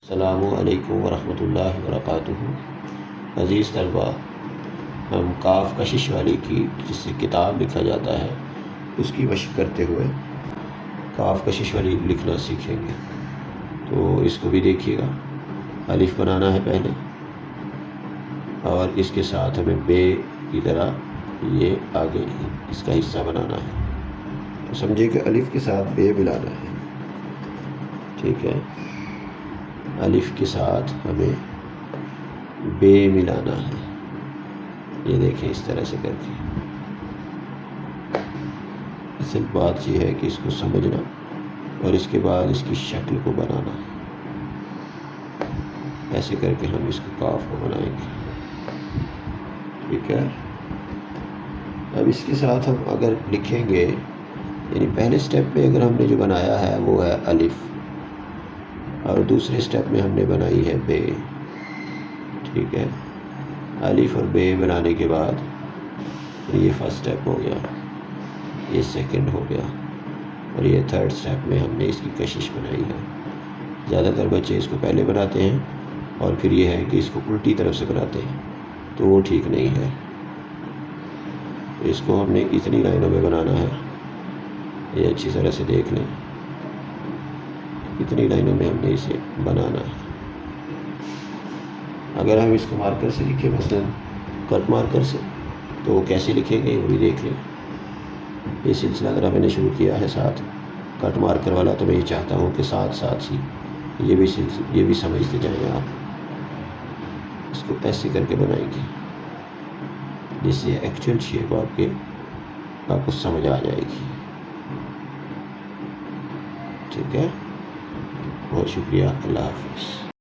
السلام علیکم ورحمۃ اللہ وبرکاتہ۔ عزیز طلبہ، ہم کاف کشش والی کی جس سے کتاب لکھا جاتا ہے اس کی مشق کرتے ہوئے کاف کشش والی لکھنا سیکھیں گے۔ تو اس کو بھی دیکھیے گا، الف بنانا ہے پہلے، اور اس کے ساتھ ہمیں بے کی طرح یہ آگے اس کا حصہ بنانا ہے۔ تو سمجھے کہ الف کے ساتھ بے ملانا ہے، ٹھیک ہے؟ الف کے ساتھ ہمیں بے ملانا ہے، یہ دیکھیں اس طرح سے کر کے۔ اصل بات یہ ہے کہ اس کو سمجھنا اور اس کے بعد اس کی شکل کو بنانا ہے، ایسے کر کے ہم اس کو کاف کو بنائیں گے، ٹھیک ہے؟ اب اس کے ساتھ ہم اگر لکھیں گے، یعنی پہلے سٹیپ میں اگر ہم نے جو بنایا ہے وہ ہے الف، اور دوسرے سٹیپ میں ہم نے بنائی ہے بے، ٹھیک ہے؟ الف اور بے بنانے کے بعد یہ فرسٹ سٹیپ ہو گیا، یہ سیکنڈ ہو گیا، اور یہ تھرڈ سٹیپ میں ہم نے اس کی کشش بنائی ہے۔ زیادہ تر بچے اس کو پہلے بناتے ہیں اور پھر یہ ہے کہ اس کو الٹی طرف سے بناتے ہیں، تو وہ ٹھیک نہیں ہے۔ اس کو ہم نے اتنی لائنوں میں بنانا ہے، یہ اچھی طرح سے دیکھ لیں، اتنی لائنوں میں ہم نے اسے بنانا ہے۔ اگر ہم اس کو مارکر سے لکھیں، مثلا کٹ مارکر سے، تو وہ کیسے لکھیں گے وہ بھی دیکھ لیں۔ یہ سلسلہ اگر میں نے شروع کیا ہے ساتھ کٹ مارکر والا، تو میں یہ چاہتا ہوں کہ ساتھ ساتھ ہی یہ بھی سمجھتے جائیں آپ۔ اس کو ایسے کر کے بنائیں گے جس سے ایکچوئل شیپ آپ کو سمجھ آ جائے گی، ٹھیک ہے؟ بہت شکریہ، اللہ حافظ۔